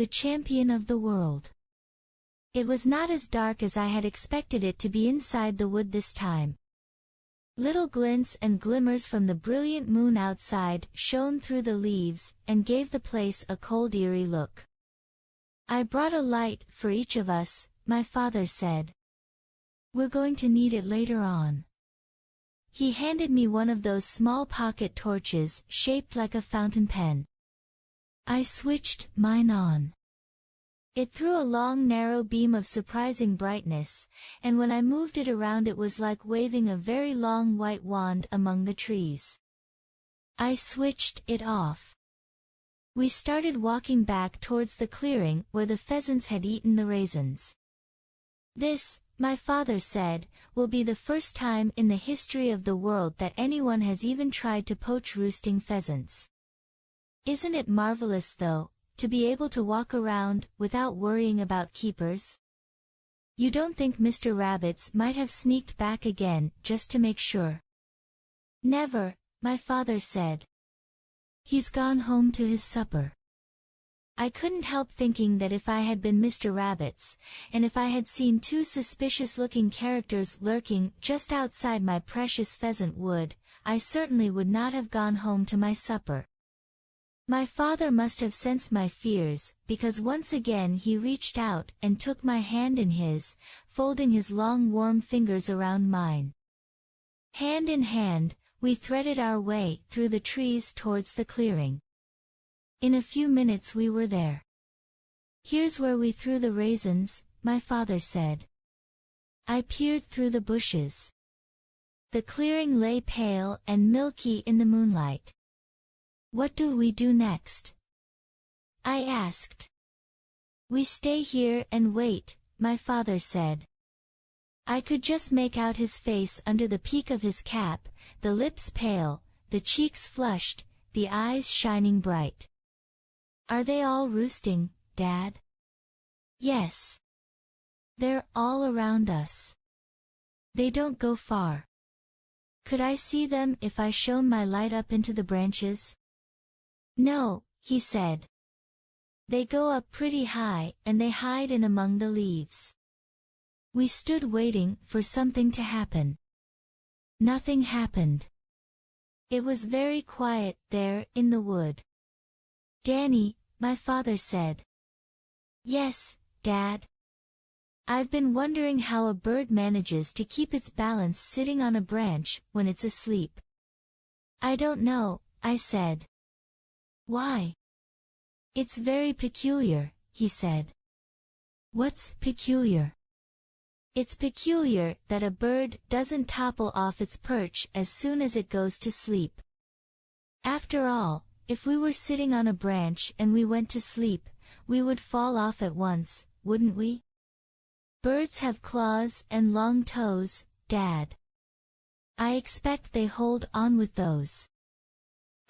the champion of the world. It was not as dark as I had expected it to be inside the wood this time. Little glints and glimmers from the brilliant moon outside shone through the leaves and gave the place a cold, eerie look. "I brought a light for each of us," my father said. "We're going to need it later on." He handed me one of those small pocket torches shaped like a fountain pen. I switched mine on. It threw a long narrow beam of surprising brightness, and when I moved it around it was like waving a very long white wand among the trees. I switched it off. We started walking back towards the clearing where the pheasants had eaten the raisins. "This," my father said, "will be the first time in the history of the world that anyone has even tried to poach roosting pheasants. Isn't it marvelous, though, to be able to walk around without worrying about keepers? You don't think Mr. Rabbit's might have sneaked back again just to make sure?" "Never," my father said. "He's gone home to his supper." I couldn't help thinking that if I had been Mr. Rabbit's, and if I had seen two suspicious-looking characters lurking just outside my precious pheasant wood, I certainly would not have gone home to my supper. My father must have sensed my fears, because once again he reached out and took my hand in his, folding his long warm fingers around mine. Hand in hand, we threaded our way through the trees towards the clearing. In a few minutes we were there. "Here's where we threw the raisins," my father said. I peered through the bushes. The clearing lay pale and milky in the moonlight. "What do we do next?" I asked. "We stay here and wait," my father said. I could just make out his face under the peak of his cap, the lips pale, the cheeks flushed, the eyes shining bright. "Are they all roosting, Dad?" "Yes. They're all around us. They don't go far." "Could I see them if I shone my light up into the branches?" "No," he said. "They go up pretty high and they hide in among the leaves." We stood waiting for something to happen. Nothing happened. It was very quiet there in the wood. "Danny," my father said. "Yes, Dad?" "I've been wondering how a bird manages to keep its balance sitting on a branch when it's asleep." "I don't know," I said. "Why?" "It's very peculiar," he said. "What's peculiar?" "It's peculiar that a bird doesn't topple off its perch as soon as it goes to sleep. After all, if we were sitting on a branch and we went to sleep, we would fall off at once, wouldn't we? Birds have claws and long toes, Dad. I expect they hold on with those."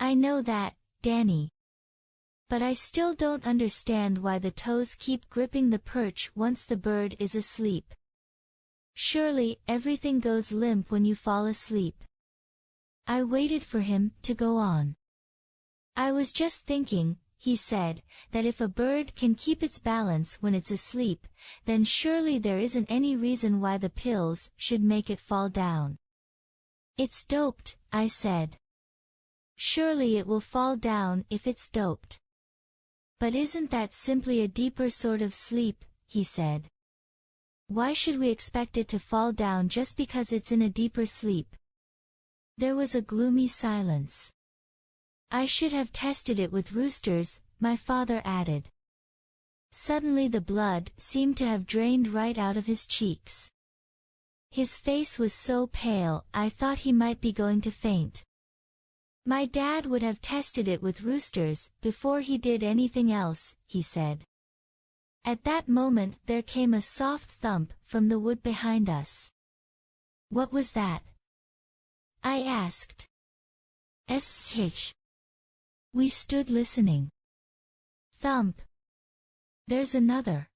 "I know that, Danny. But I still don't understand why the toes keep gripping the perch once the bird is asleep. Surely everything goes limp when you fall asleep." I waited for him to go on. "I was just thinking," he said, "that if a bird can keep its balance when it's asleep, then surely there isn't any reason why the pills should make it fall down." "It's doped," I said. "Surely it will fall down if it's doped." "But isn't that simply a deeper sort of sleep?" he said. "Why should we expect it to fall down just because it's in a deeper sleep?" There was a gloomy silence. "I should have tested it with roosters," my father added. Suddenly the blood seemed to have drained right out of his cheeks. His face was so pale I thought he might be going to faint. "My dad would have tested it with roosters before he did anything else," he said. At that moment there came a soft thump from the wood behind us. "What was that?" I asked. "Sh." We stood listening. "Thump. There's another,"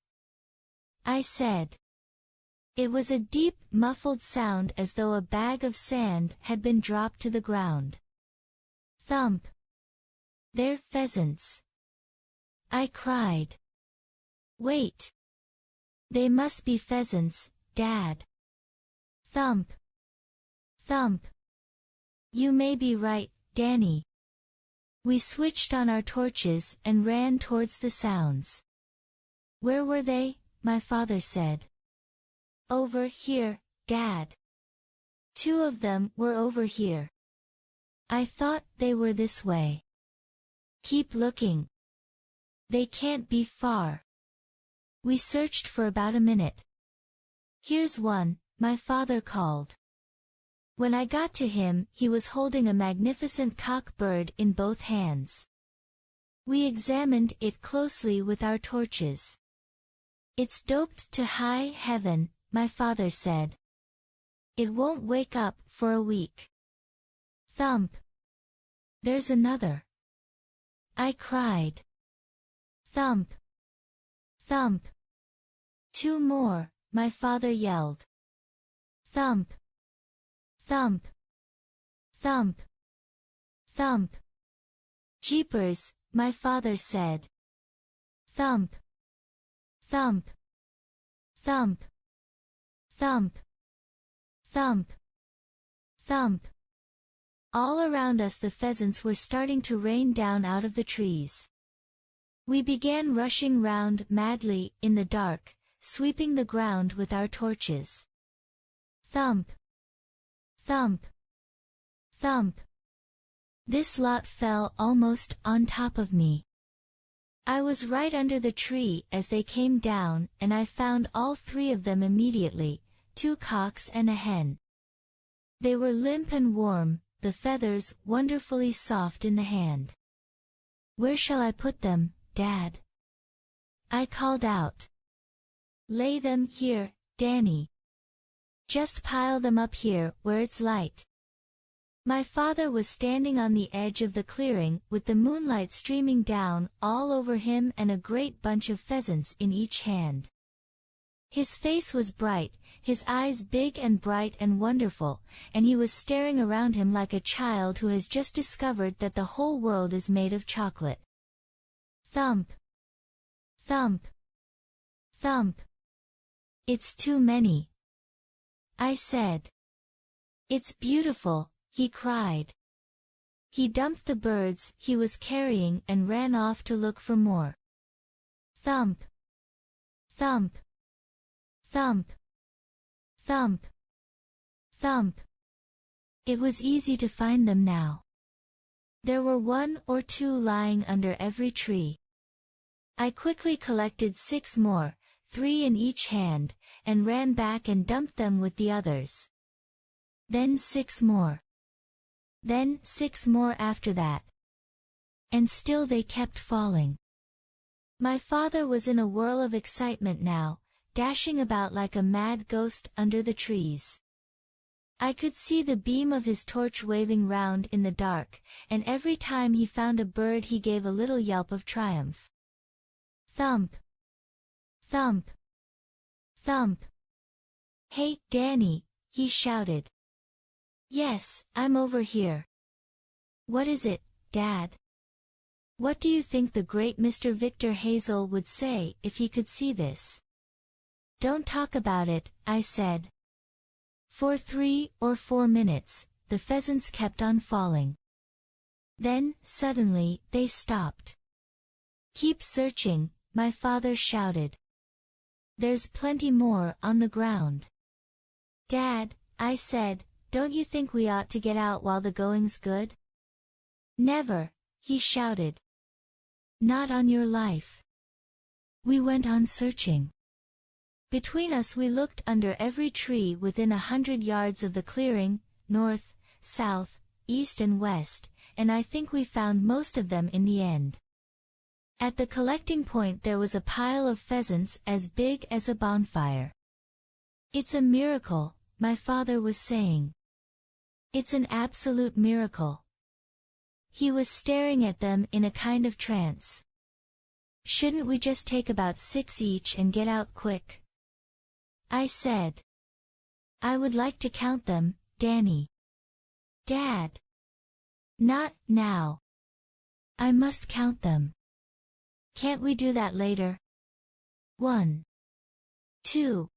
I said. It was a deep, muffled sound as though a bag of sand had been dropped to the ground. "Thump. They're pheasants," I cried. Wait. They must be pheasants, Dad. Thump. Thump. You may be right, Danny. We switched on our torches and ran towards the sounds. Where were they? My father said. Over here, Dad. 2 of them were over here. I thought they were this way. Keep looking. They can't be far. We searched for about a minute. Here's one, my father called. When I got to him, he was holding a magnificent cock bird in both hands. We examined it closely with our torches. It's doped to high heaven, my father said. It won't wake up for a week. Thump. There's another. I cried. Thump. Thump. 2 more, my father yelled. Thump. Thump. Thump. Thump. Jeepers, my father said. Thump. Thump. Thump. Thump. Thump. Thump. All around us the pheasants were starting to rain down out of the trees. We began rushing round madly in the dark, sweeping the ground with our torches. Thump. Thump. Thump. This lot fell almost on top of me. I was right under the tree as they came down, and I found all 3 of them immediately, 2 cocks and a hen. They were limp and warm, the feathers wonderfully soft in the hand. Where shall I put them, Dad? I called out. Lay them here, Danny. Just pile them up here where it's light. My father was standing on the edge of the clearing with the moonlight streaming down all over him and a great bunch of pheasants in each hand. His face was bright, his eyes big and bright and wonderful, and he was staring around him like a child who has just discovered that the whole world is made of chocolate. Thump. Thump. Thump. It's too many. I said. It's beautiful, he cried. He dumped the birds he was carrying and ran off to look for more. Thump. Thump. Thump. Thump. Thump. It was easy to find them now. There were 1 or 2 lying under every tree. I quickly collected 6 more, 3 in each hand, and ran back and dumped them with the others. Then 6 more. Then 6 more after that. And still they kept falling. My father was in a whirl of excitement now, dashing about like a mad ghost under the trees. I could see the beam of his torch waving round in the dark, and every time he found a bird he gave a little yelp of triumph. Thump. Thump. Thump. Hey, Danny, he shouted. Yes, I'm over here. What is it, Dad? What do you think the great Mr. Victor Hazel would say if he could see this? Don't talk about it, I said. For 3 or 4 minutes, the pheasants kept on falling. Then, suddenly, they stopped. Keep searching, my father shouted. There's plenty more on the ground. Dad, I said, don't you think we ought to get out while the going's good? Never, he shouted. Not on your life. We went on searching. Between us we looked under every tree within 100 yards of the clearing, north, south, east and west, and I think we found most of them in the end. At the collecting point there was a pile of pheasants as big as a bonfire. It's a miracle, my father was saying. It's an absolute miracle. He was staring at them in a kind of trance. Shouldn't we just take about 6 each and get out quick? I said. I would like to count them, Danny. Dad. Not now. I must count them. Can't we do that later? 1, 2,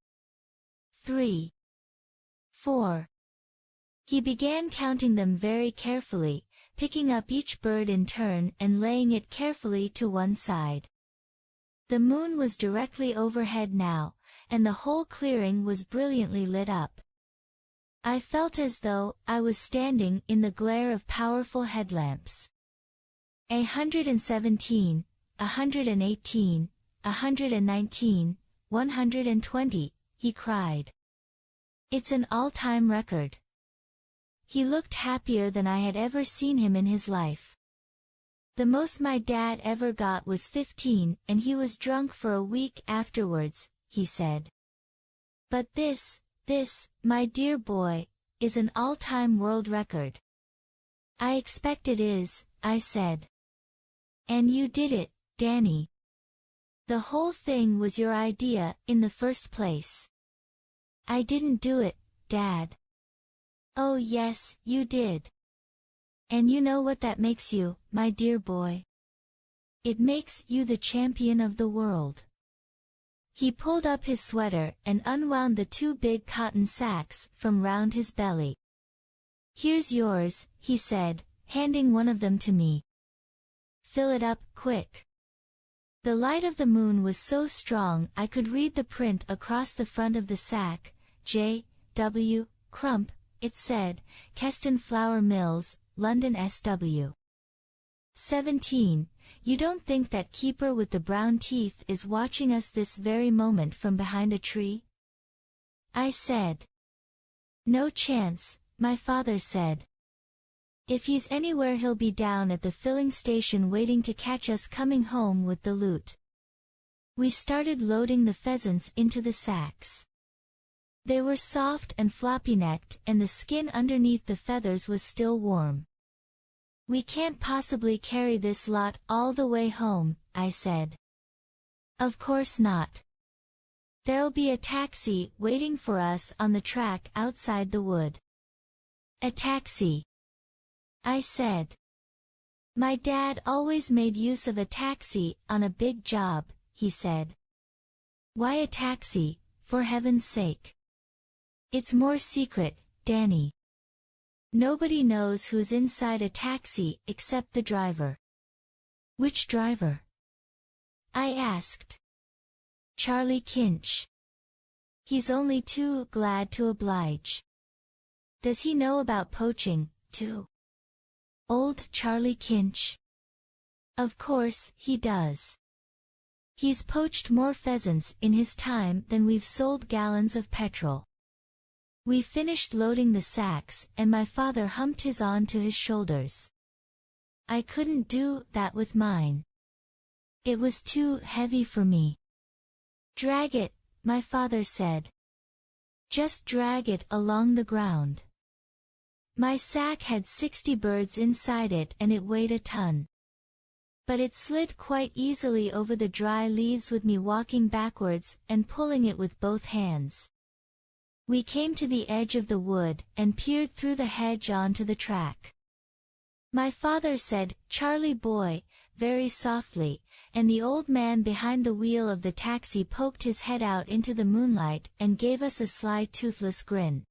3, 4. He began counting them very carefully, picking up each bird in turn and laying it carefully to one side. The moon was directly overhead now, and the whole clearing was brilliantly lit up. I felt as though I was standing in the glare of powerful headlamps. 117, 118, 119, 120, he cried. It's an all-time record. He looked happier than I had ever seen him in his life. The most my dad ever got was 15, and he was drunk for a week afterwards, he said. But this, my dear boy, is an all-time world record. I expect it is, I said. And you did it, Danny. The whole thing was your idea in the first place. I didn't do it, Dad. Oh yes, you did. And you know what that makes you, my dear boy? It makes you the champion of the world. He pulled up his sweater and unwound the 2 big cotton sacks from round his belly. Here's yours, he said, handing one of them to me. Fill it up, quick. The light of the moon was so strong I could read the print across the front of the sack. J. W. Crump, it said, Keston Flour Mills, London SW. 17. You don't think that keeper with the brown teeth is watching us this very moment from behind a tree? I said. No chance, my father said. If he's anywhere he'll be down at the filling station waiting to catch us coming home with the loot. We started loading the pheasants into the sacks. They were soft and floppy-necked, and the skin underneath the feathers was still warm. We can't possibly carry this lot all the way home, I said. Of course not. There'll be a taxi waiting for us on the track outside the wood. A taxi, I said. My dad always made use of a taxi on a big job, he said. Why a taxi, for heaven's sake? It's more secret, Danny. Nobody knows who's inside a taxi except the driver. Which driver? I asked. Charlie Kinch. He's only too glad to oblige. Does he know about poaching, too? Old Charlie Kinch? Of course he does. He's poached more pheasants in his time than we've sold gallons of petrol. We finished loading the sacks, and my father humped his on to his shoulders. I couldn't do that with mine. It was too heavy for me. Drag it, my father said. Just drag it along the ground. My sack had 60 birds inside it and it weighed a ton. But it slid quite easily over the dry leaves with me walking backwards and pulling it with both hands. We came to the edge of the wood and peered through the hedge onto the track. My father said, Charlie boy, very softly, and the old man behind the wheel of the taxi poked his head out into the moonlight and gave us a sly toothless grin.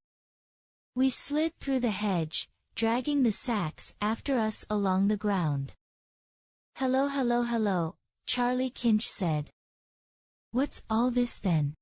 We slid through the hedge, dragging the sacks after us along the ground. Hello, hello, hello, Charlie Kinch said. What's all this then?